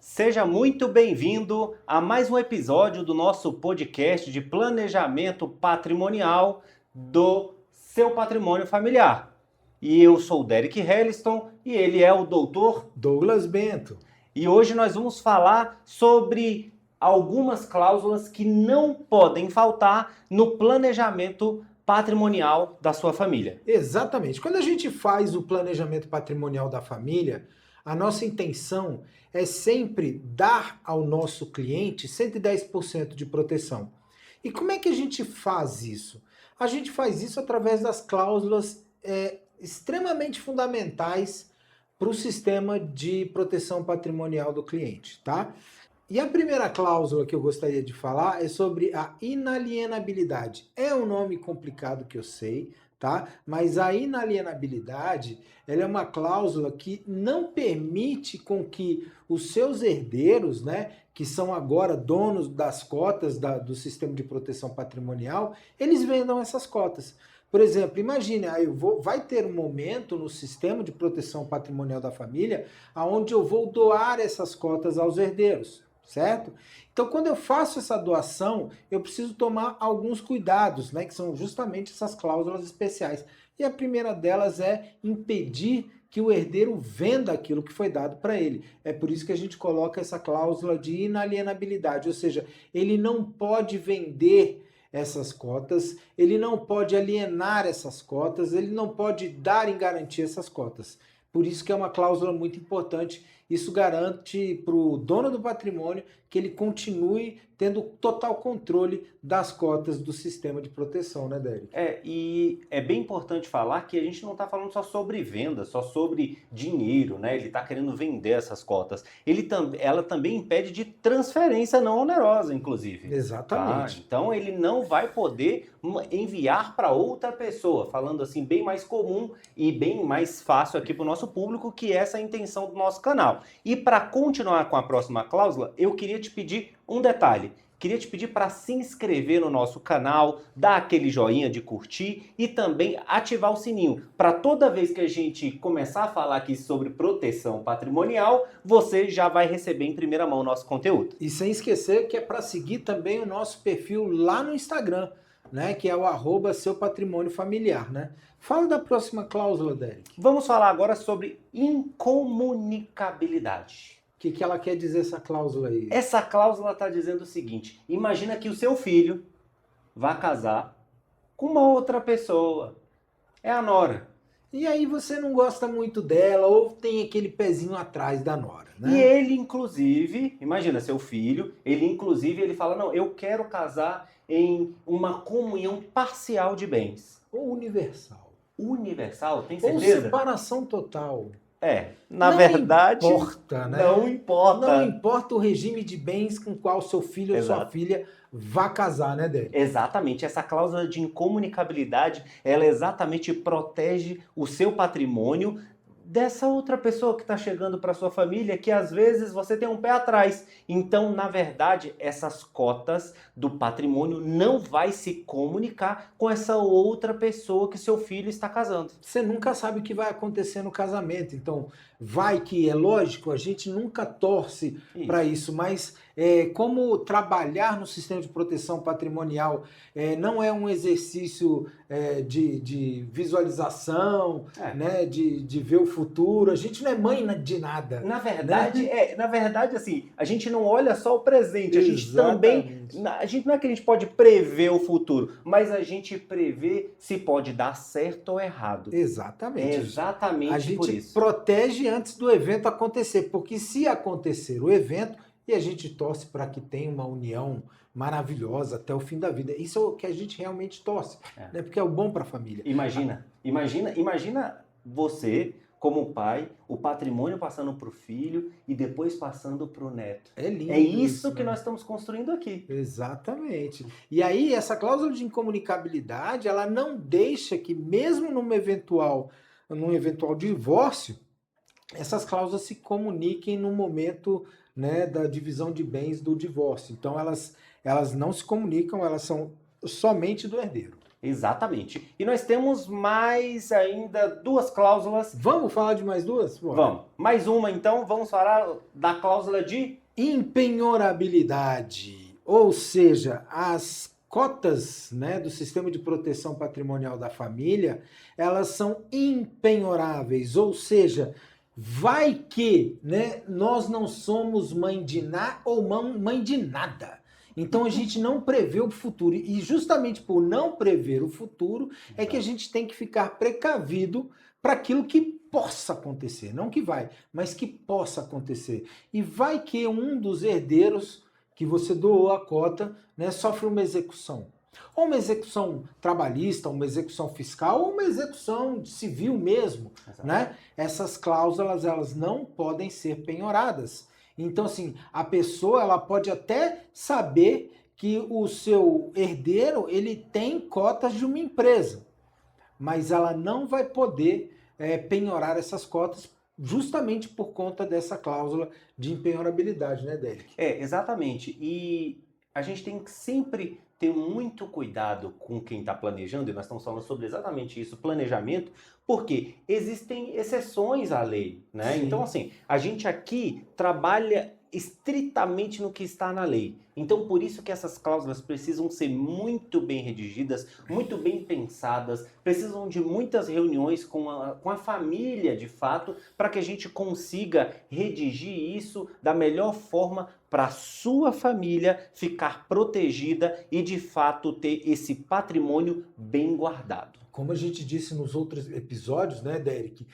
Seja muito bem-vindo a mais um episódio do nosso podcast de planejamento patrimonial do seu patrimônio familiar. E eu sou o Derek Helliston e ele é o doutor Douglas Bento. E hoje nós vamos falar sobre algumas cláusulas que não podem faltar no planejamento patrimonial da sua família. Exatamente. Quando a gente faz o planejamento patrimonial da família, a nossa intenção é sempre dar ao nosso cliente 110% de proteção. E como é que a gente faz isso? A gente faz isso através das cláusulas extremamente fundamentais para o sistema de proteção patrimonial do cliente, tá? E a primeira cláusula que eu gostaria de falar é sobre a inalienabilidade. É um nome complicado que eu sei, tá? Mas a inalienabilidade, ela é uma cláusula que não permite com que os seus herdeiros, né, que são agora donos das cotas do sistema de proteção patrimonial, eles vendam essas cotas. Por exemplo, imagine, vai ter um momento no sistema de proteção patrimonial da família onde eu vou doar essas cotas aos herdeiros. Certo? Então, quando eu faço essa doação, eu preciso tomar alguns cuidados, né, que são justamente essas cláusulas especiais. E a primeira delas é impedir que o herdeiro venda aquilo que foi dado para ele. É por isso que a gente coloca essa cláusula de inalienabilidade, ou seja, ele não pode vender essas cotas, ele não pode alienar essas cotas, ele não pode dar em garantia essas cotas. Por isso que é uma cláusula muito importante. Isso garante para o dono do patrimônio que ele continue tendo total controle das cotas do sistema de proteção, né, Derek? E é bem importante falar que a gente não está falando só sobre venda, só sobre dinheiro, né? Ele está querendo vender essas cotas. Ela também impede de transferência não onerosa, inclusive. Exatamente. Tá? Então ele não vai poder enviar para outra pessoa, falando assim, bem mais comum e bem mais fácil aqui para o nosso público, que é essa a intenção do nosso canal. E para continuar com a próxima cláusula, eu queria te pedir um detalhe. Queria te pedir para se inscrever no nosso canal, dar aquele joinha de curtir e também ativar o sininho. Para toda vez que a gente começar a falar aqui sobre proteção patrimonial, você já vai receber em primeira mão o nosso conteúdo. E sem esquecer que é para seguir também o nosso perfil lá no Instagram, né, que é o @seupatrimôniofamiliar, né? Fala da próxima cláusula, Derek. Vamos falar agora sobre incomunicabilidade. O que ela quer dizer, essa cláusula aí? Essa cláusula está dizendo o seguinte: imagina que o seu filho vai casar com uma outra pessoa. É a nora. E aí você não gosta muito dela ou tem aquele pezinho atrás da nora, né? E ele, inclusive, imagina, seu filho, ele fala, não, eu quero casar em uma comunhão parcial de bens. Ou universal. Universal, tem Ou certeza? separação total. Na não verdade, importa, né? Não importa. Não importa o regime de bens com o qual seu filho ou sua filha vá casar, né, Derek? Exatamente. Essa cláusula de incomunicabilidade, ela exatamente protege o seu patrimônio dessa outra pessoa que está chegando para sua família, que às vezes você tem um pé atrás. Então, na verdade, essas cotas do patrimônio não vai se comunicar com essa outra pessoa que seu filho está casando. Você nunca sabe o que vai acontecer no casamento. Então, vai que é lógico, a gente nunca torce para isso, mas como trabalhar no sistema de proteção patrimonial não é um exercício de visualização, né, de ver o futuro. A gente não é mãe de nada. Na verdade, assim, a gente não olha só o presente, a gente não é que a gente pode prever o futuro, mas a gente prevê se pode dar certo ou errado. Exatamente. É exatamente por isso. A gente protege antes do evento acontecer, porque se acontecer o evento, e a gente torce para que tenha uma união maravilhosa até o fim da vida. Isso é o que a gente realmente torce, né? Porque é o bom para a família. Imagina você, como pai, o patrimônio passando para o filho e depois passando para o neto. É lindo. É isso que nós estamos construindo aqui. Exatamente. E aí, essa cláusula de incomunicabilidade, ela não deixa que, mesmo num eventual divórcio, essas cláusulas se comuniquem no momento, né, da divisão de bens do divórcio. Então, elas não se comunicam, elas são somente do herdeiro. Exatamente. E nós temos mais ainda 2 cláusulas. Vamos falar de mais duas? Bora. Vamos. Mais uma, então. Vamos falar da cláusula de Empenhorabilidade, ou seja, as cotas, né, do sistema de proteção patrimonial da família, elas são empenhoráveis, ou seja, vai que, né, nós não somos mãe de nada ou mãe de nada. Então a gente não prevê o futuro. E justamente por não prever o futuro é que a gente tem que ficar precavido para aquilo que possa acontecer. Não que vai, mas que possa acontecer. E vai que um dos herdeiros que você doou a cota, né, sofre uma execução. Ou uma execução trabalhista, uma execução fiscal, ou uma execução civil mesmo, né? Essas cláusulas, elas não podem ser penhoradas. Então, assim, a pessoa, ela pode até saber que o seu herdeiro, ele tem cotas de uma empresa, mas ela não vai poder penhorar essas cotas justamente por conta dessa cláusula de empenhorabilidade, né, Derek? exatamente. E a gente tem que sempre ter muito cuidado com quem está planejando, e nós estamos falando sobre exatamente isso, planejamento, porque existem exceções à lei, né? Sim. Então, assim, a gente aqui trabalha estritamente no que está na lei. Então, por isso que essas cláusulas precisam ser muito bem redigidas, muito bem pensadas, precisam de muitas reuniões com a família, de fato, para que a gente consiga redigir isso da melhor forma para a sua família ficar protegida e, de fato, ter esse patrimônio bem guardado. Como a gente disse nos outros episódios, né, Derek?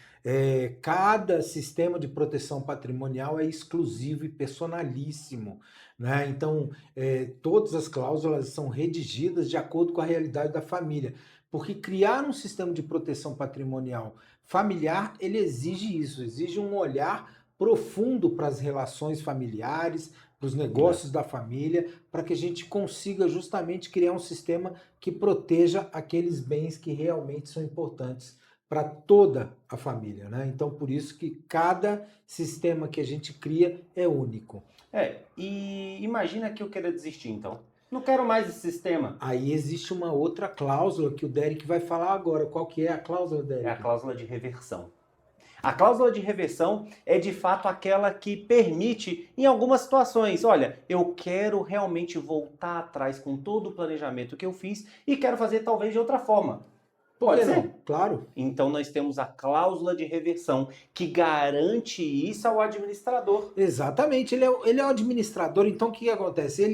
Cada sistema de proteção patrimonial é exclusivo e personalíssimo, né? Então, todas as cláusulas são redigidas de acordo com a realidade da família. Porque criar um sistema de proteção patrimonial familiar, ele exige isso, exige um olhar profundo para as relações familiares, para os negócios da família, para que a gente consiga justamente criar um sistema que proteja aqueles bens que realmente são importantes para toda a família, né? Então, por isso que cada sistema que a gente cria é único. E imagina que eu queira desistir, então. Não quero mais esse sistema. Aí existe uma outra cláusula que o Derek vai falar agora. Qual que é a cláusula, Derek? É a cláusula de reversão. A cláusula de reversão é de fato aquela que permite, em algumas situações, olha, eu quero realmente voltar atrás com todo o planejamento que eu fiz e quero fazer talvez de outra forma. Pode ser? Não? Claro. Então nós temos a cláusula de reversão que garante isso ao administrador. Exatamente, ele é o administrador, então o que acontece?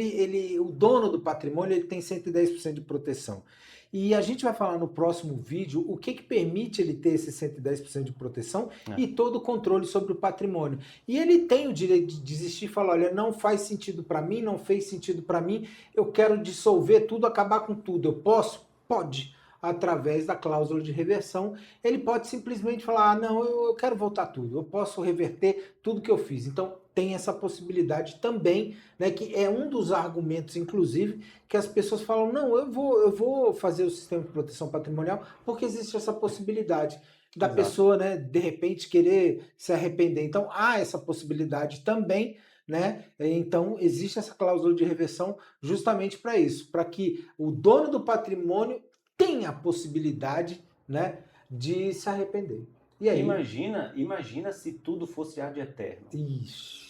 O dono do patrimônio, ele tem 110% de proteção. E a gente vai falar no próximo vídeo o que permite ele ter esse 110% de proteção e todo o controle sobre o patrimônio. E ele tem o direito de desistir e falar, olha, não faz sentido para mim, não fez sentido para mim, eu quero dissolver tudo, acabar com tudo. Eu posso? Pode. Através da cláusula de reversão, ele pode simplesmente falar, não, eu quero voltar tudo, eu posso reverter tudo que eu fiz. Então, tem essa possibilidade também, né, que é um dos argumentos, inclusive, que as pessoas falam, não, eu vou fazer o sistema de proteção patrimonial porque existe essa possibilidade da pessoa, né, de repente querer se arrepender. Então, há essa possibilidade também, né? Então, existe essa cláusula de reversão justamente para isso, para que o dono do patrimônio tenha a possibilidade, né, de se arrepender. E aí? Imagina se tudo fosse ad eterno. Ixi.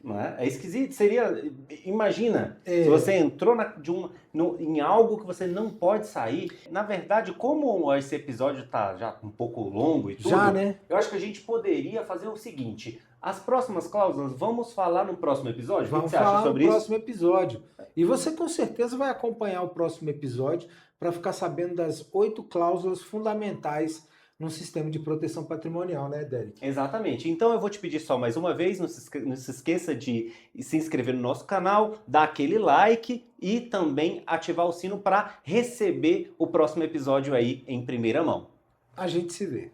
Não é? É esquisito, imagina, se você entrou em algo que você não pode sair. Na verdade, como esse episódio está já um pouco longo e tudo, né? Eu acho que a gente poderia fazer o seguinte, as próximas cláusulas, vamos falar no próximo episódio? Vamos falar no próximo episódio. E você com certeza vai acompanhar o próximo episódio para ficar sabendo das 8 cláusulas fundamentais num sistema de proteção patrimonial, né, Derek? Exatamente. Então eu vou te pedir só mais uma vez, não se esqueça de se inscrever no nosso canal, dar aquele like e também ativar o sino para receber o próximo episódio aí em primeira mão. A gente se vê.